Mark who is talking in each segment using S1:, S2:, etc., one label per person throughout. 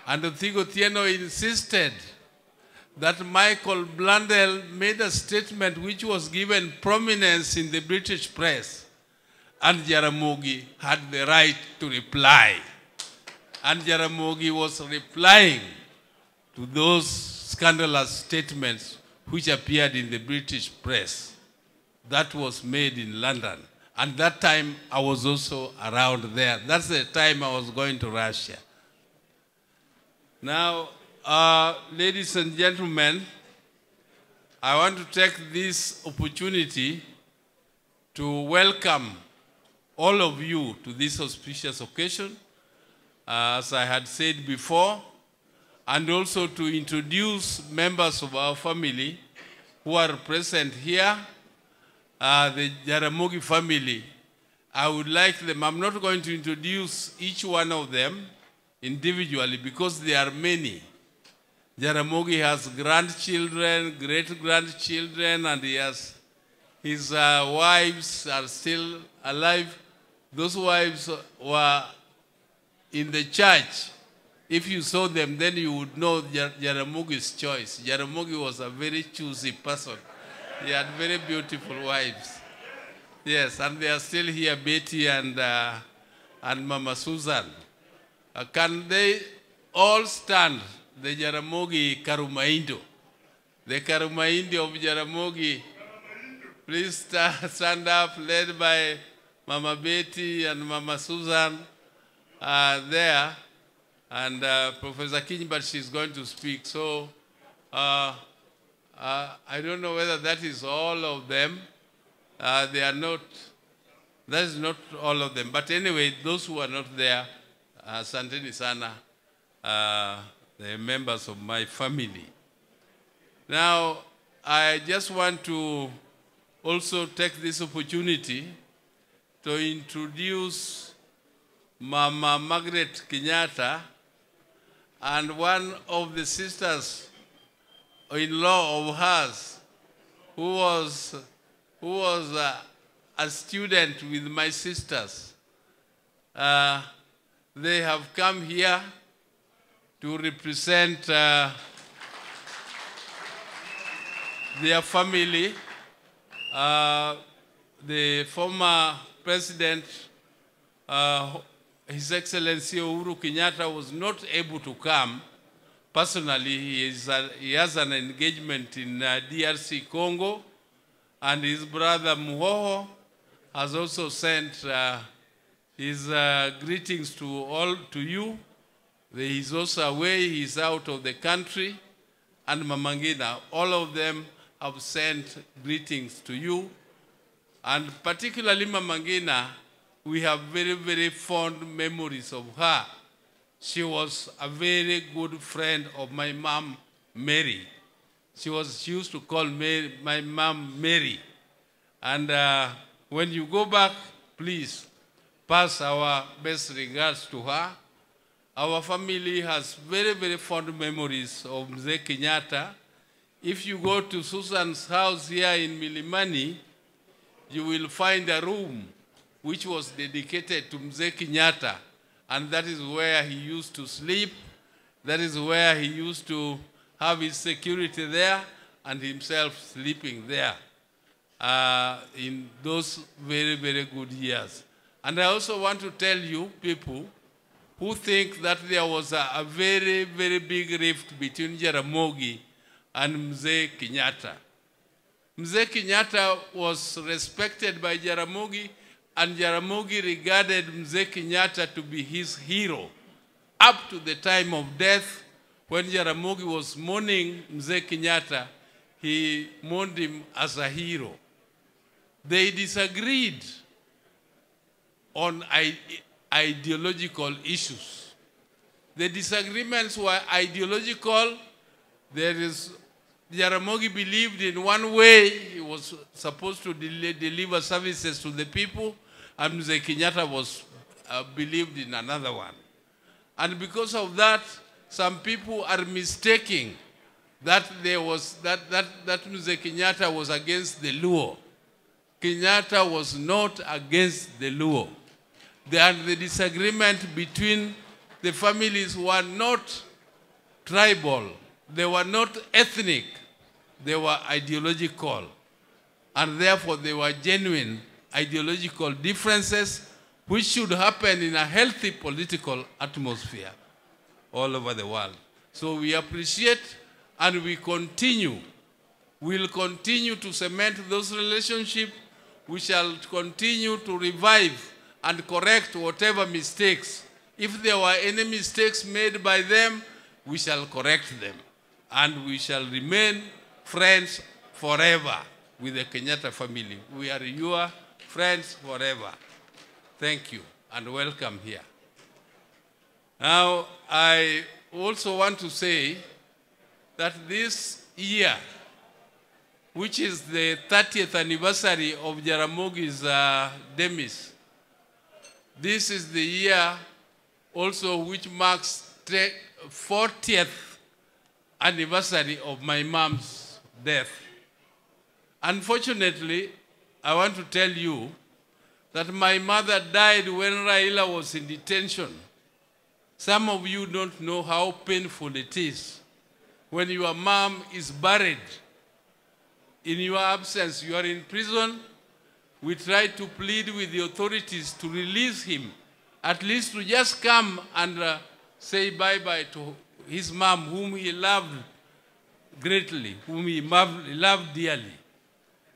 S1: And Thigo Tieno insisted that Michael Blundell made a statement which was given prominence in the British press, and Jaramogi had the right to reply. And Jaramogi was replying to those scandalous statements which appeared in the British press. That was made in London. And that time I was also around there. That's the time I was going to Russia. Now, ladies and gentlemen, I want to take this opportunity to welcome all of you to this auspicious occasion, as I had said before, and also to introduce members of our family who are present here, the Jaramogi family. I would like them, I'm not going to introduce each one of them individually because there are many. Jaramogi has grandchildren, great-grandchildren, and he has, his wives are still alive. Those wives were in the church. If you saw them, then you would know Jaramogi's choice. Jaramogi was a very choosy person. He had very beautiful wives. Yes, and they are still here, Betty and Mama Susan. Can they all stand? The Jaramogi Karumaindo. The Karumaindo of Jaramogi. Please stand up, led by Mama Betty and Mama Susan there. And Professor King, but she's going to speak. So I don't know whether that is all of them. They are not, that is not all of them. But anyway, those who are not there, Santeni Sana, the members of my family. Now, I just want to also take this opportunity to introduce Mama Margaret Kenyatta and one of the sisters-in-law of hers who was a student with my sisters. They have come here to represent their family. The former president, His Excellency Oburu Kenyatta, was not able to come. Personally, he has an engagement in DRC Congo, and his brother Muhoho has also sent his greetings to you. He is also away, he is out of the country, and Mamangina, all of them have sent greetings to you. And particularly Mamangina, we have very, very fond memories of her. She was a very good friend of my mom, Mary. She used to call my mom Mary. And when you go back, please pass our best regards to her. Our family has very, very fond memories of Mzee Kenyatta. If you go to Susan's house here in Milimani, you will find a room which was dedicated to Mzee Kenyatta, and that is where he used to sleep. That is where he used to have his security there and himself sleeping there in those very, very good years. And I also want to tell you people who think that there was a very, very big rift between Jaramogi and Mzee Kenyatta. Mzee Kenyatta was respected by Jaramogi, and Jaramogi regarded Mzee Kenyatta to be his hero. Up to the time of death, when Jaramogi was mourning Mzee Kenyatta, he mourned him as a hero. They disagreed on ideological issues. The disagreements were ideological. Jaramogi believed in one way, he was supposed to deliver services to the people, and Mzee Kenyatta was believed in another one. And because of that, some people are mistaking that Mzee Kenyatta was against the Luo. Kenyatta was not against the Luo. The disagreement between the families were not tribal, they were not ethnic, they were ideological. And therefore they were genuine ideological differences which should happen in a healthy political atmosphere all over the world. So we appreciate and we continue. We'll continue to cement those relationships. We shall continue to revive and correct whatever mistakes. If there were any mistakes made by them, we shall correct them. And we shall remain friends forever with the Kenyatta family. We are your friends forever. Thank you and welcome here. Now, I also want to say that this year, which is the 30th anniversary of Jaramogi's demise, this is the year also which marks the 40th anniversary of my mom's death. Unfortunately, I want to tell you that my mother died when Raila was in detention. Some of you don't know how painful it is when your mom is buried. In your absence, you are in prison. We try to plead with the authorities to release him, at least to just come and say bye-bye to his mom, whom he loved greatly, whom he loved dearly.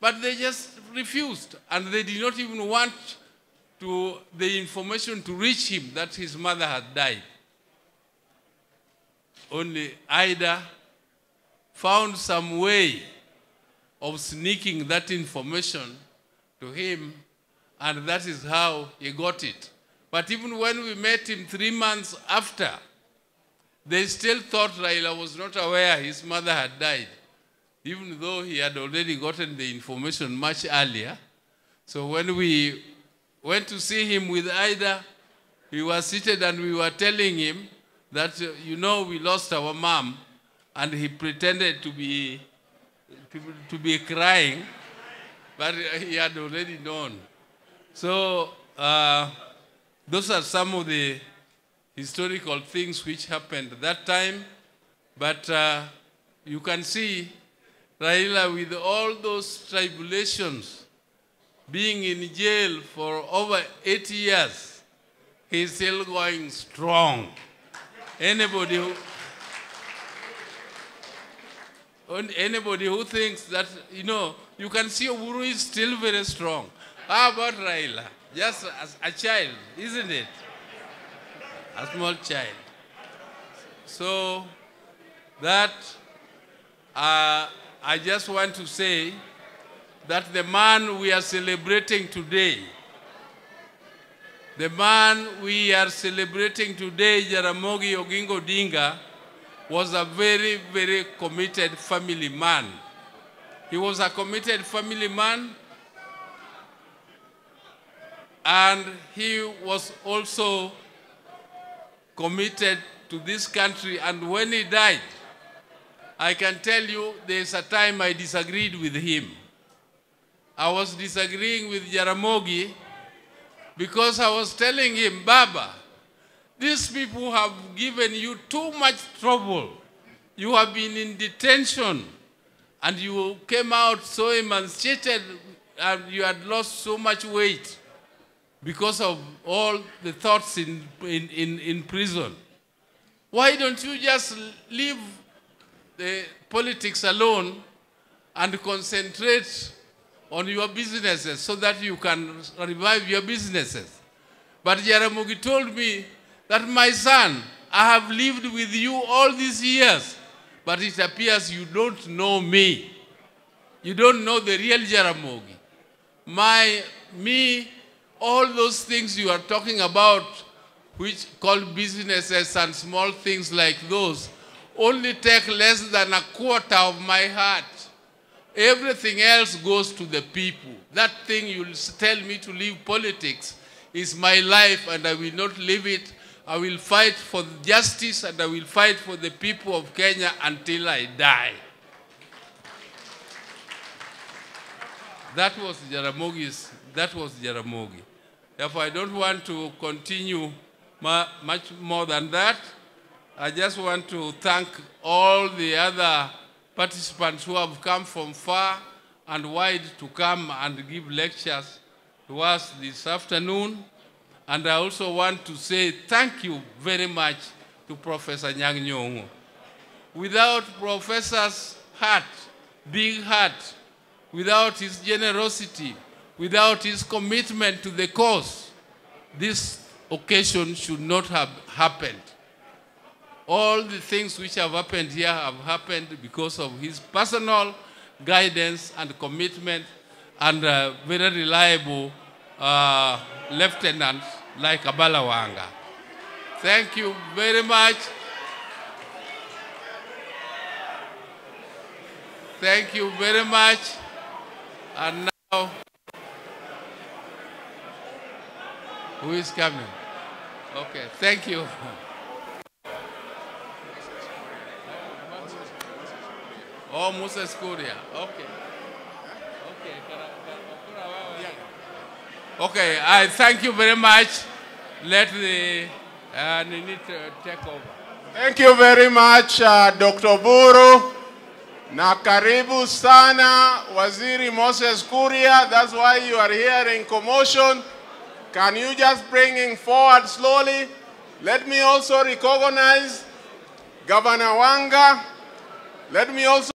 S1: But they just refused, and they did not even want the information to reach him that his mother had died. Only Ida found some way of sneaking that information to him, and that is how he got it. But even when we met him 3 months after, they still thought Raila was not aware his mother had died, even though he had already gotten the information much earlier. So when we went to see him with Ida, he was seated and we were telling him that, you know, we lost our mom, and he pretended to be crying, but he had already known. So those are some of the historical things which happened at that time. But you can see Raila, with all those tribulations, being in jail for over 8 years, he's still going strong. Anybody who thinks that, you know, you can see Oburu is still very strong. How about Raila? Just as a child, isn't it? A small child. So that, I just want to say that the man we are celebrating today, Jaramogi Oginga Odinga, was a very, very committed family man. He was a committed family man, and he was also committed to this country. And when he died, I can tell you there's a time I disagreed with him. I was disagreeing with Jaramogi because I was telling him, Baba, these people have given you too much trouble. You have been in detention, and you came out so emancipated, and you had lost so much weight because of all the thoughts in prison. Why don't you just leave the politics alone and concentrate on your businesses so that you can revive your businesses? But Jaramogi told me that, my son, I have lived with you all these years, but it appears you don't know me. You don't know the real Jaramogi. All those things you are talking about, which call businesses and small things like those, only take less than a quarter of my heart. Everything else goes to the people. That thing you tell me to leave politics is my life, and I will not leave it. I will fight for justice, and I will fight for the people of Kenya until I die. That was Jaramogi. Therefore, I don't want to continue much more than that. I just want to thank all the other participants who have come from far and wide to come and give lectures to us this afternoon. And I also want to say thank you very much to Professor Nyang' Nyong'o. Without Professor's heart, big heart, without his generosity, without his commitment to the cause, this occasion should not have happened. All the things which have happened here have happened because of his personal guidance and commitment and very reliable lieutenant like Abalawanga. Thank you very much. Thank you very much. And now, who is coming? Okay, thank you. Oh, Moses Kuria. Okay. Okay, I thank you very much. Let the Nini take over.
S2: Thank you very much, Dr. Oburu. Na karibu sana, Waziri Moses Kuria. That's why you are hearing commotion. Can you just bring him forward slowly? Let me also recognize Governor Wanga. Let me also